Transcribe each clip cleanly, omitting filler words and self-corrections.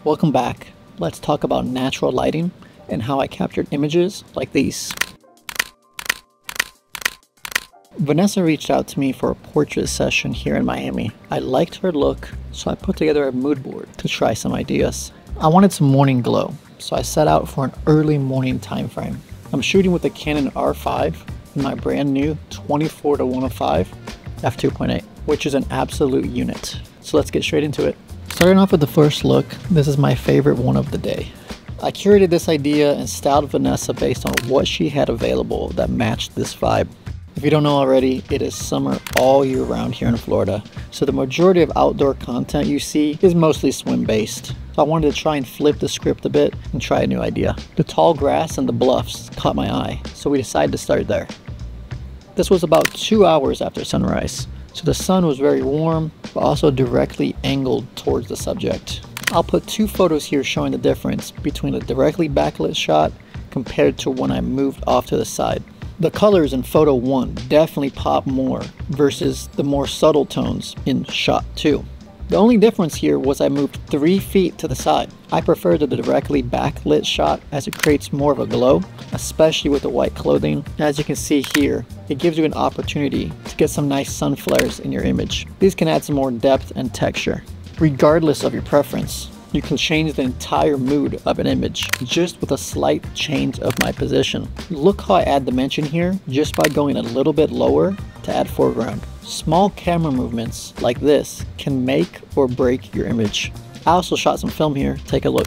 Welcome back. Let's talk about natural lighting and how I captured images like these. Vanessa reached out to me for a portrait session here in Miami. I liked her look, so I put together a mood board to try some ideas. I wanted some morning glow, so I set out for an early morning time frame. I'm shooting with the Canon R5 and my brand new 24-105 f2.8, which is an absolute unit. So let's get straight into it. Starting off with the first look, this is my favorite one of the day. I curated this idea and styled Vanessa based on what she had available that matched this vibe. If you don't know already, it is summer all year round here in Florida, so the majority of outdoor content you see is mostly swim based. So I wanted to try and flip the script a bit and try a new idea. The tall grass and the bluffs caught my eye, so we decided to start there. This was about 2 hours after sunrise, so the sun was very warm, but also directly angled towards the subject. I'll put two photos here showing the difference between a directly backlit shot compared to when I moved off to the side. The colors in photo 1 definitely pop more versus the more subtle tones in shot 2. The only difference here was I moved 3 feet to the side. I prefer the directly backlit shot as it creates more of a glow, especially with the white clothing. As you can see here, it gives you an opportunity to get some nice sun flares in your image. These can add some more depth and texture. Regardless of your preference, you can change the entire mood of an image just with a slight change of my position. Look how I add dimension here just by going a little bit lower to add foreground. Small camera movements like this can make or break your image. I also shot some film here, take a look.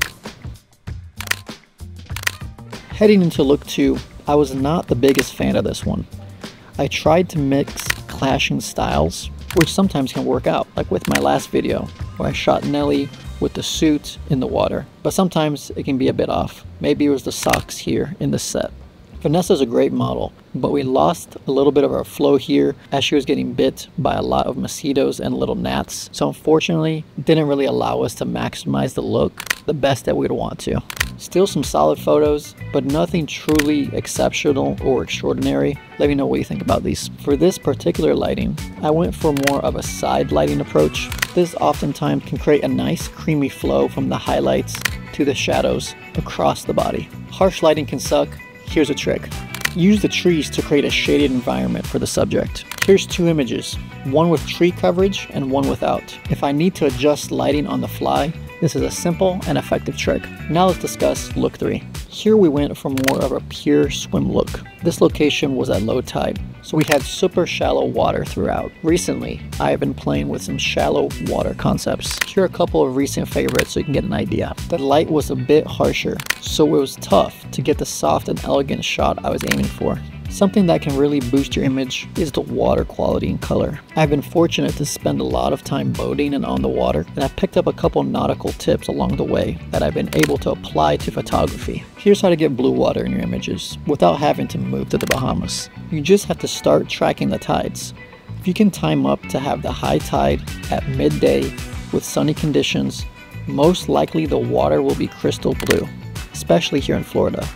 Heading into look 2, I was not the biggest fan of this one. I tried to mix clashing styles, which sometimes can work out, like with my last video where I shot Nelly with the suit in the water, but sometimes it can be a bit off. Maybe it was the socks here in the set. Vanessa's a great model, but we lost a little bit of our flow here as she was getting bit by a lot of mosquitoes and little gnats, so unfortunately it didn't really allow us to maximize the look the best that we'd want to. Still some solid photos, but nothing truly exceptional or extraordinary. Let me know what you think about these. For this particular lighting, I went for more of a side lighting approach. This oftentimes can create a nice creamy flow from the highlights to the shadows across the body. Harsh lighting can suck. Here's a trick. Use the trees to create a shaded environment for the subject. Here's 2 images, one with tree coverage and one without. If I need to adjust lighting on the fly, this is a simple and effective trick. Now let's discuss look 3. Here we went for more of a pure swim look. This location was at low tide, so we had super shallow water throughout. Recently, I have been playing with some shallow water concepts. Here are a couple of recent favorites so you can get an idea. The light was a bit harsher, so it was tough to get the soft and elegant shot I was aiming for. Something that can really boost your image is the water quality and color. I've been fortunate to spend a lot of time boating and on the water, and I've picked up a couple nautical tips along the way that I've been able to apply to photography. Here's how to get blue water in your images without having to move to the Bahamas. You just have to start tracking the tides. If you can time up to have the high tide at midday with sunny conditions, most likely the water will be crystal blue, especially here in Florida.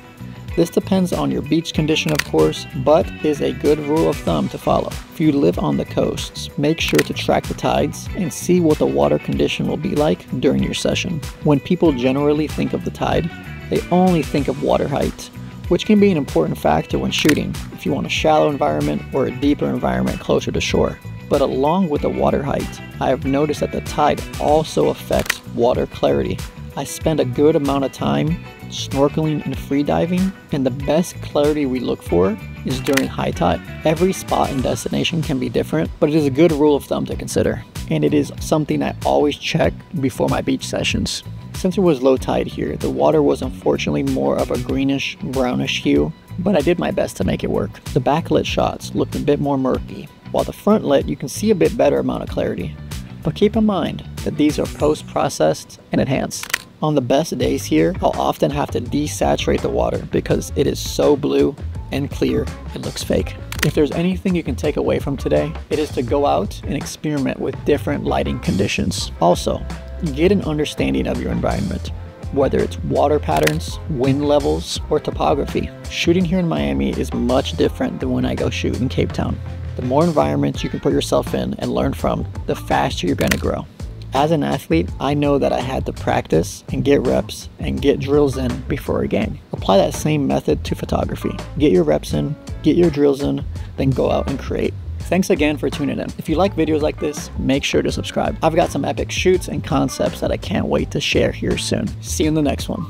This depends on your beach condition, of course, but is a good rule of thumb to follow. If you live on the coasts, make sure to track the tides and see what the water condition will be like during your session. When people generally think of the tide, they only think of water height, which can be an important factor when shooting if you want a shallow environment or a deeper environment closer to shore. But along with the water height, I have noticed that the tide also affects water clarity. I spend a good amount of time snorkeling and free diving, and the best clarity we look for is during high tide. Every spot and destination can be different, but it is a good rule of thumb to consider, and it is something I always check before my beach sessions. Since it was low tide here, the water was unfortunately more of a greenish brownish hue, but I did my best to make it work. The backlit shots looked a bit more murky, while the front lit you can see a bit better amount of clarity. But keep in mind that these are post-processed and enhanced. On the best days here, I'll often have to desaturate the water because it is so blue and clear it looks fake. If there's anything you can take away from today, it is to go out and experiment with different lighting conditions. Also, get an understanding of your environment, whether it's water patterns, wind levels, or topography. Shooting here in Miami is much different than when I go shoot in Cape Town. The more environments you can put yourself in and learn from, the faster you're going to grow. As an athlete, I know that I had to practice and get reps and get drills in before a game. Apply that same method to photography. Get your reps in, get your drills in, then go out and create. Thanks again for tuning in. If you like videos like this, make sure to subscribe. I've got some epic shoots and concepts that I can't wait to share here soon. See you in the next one.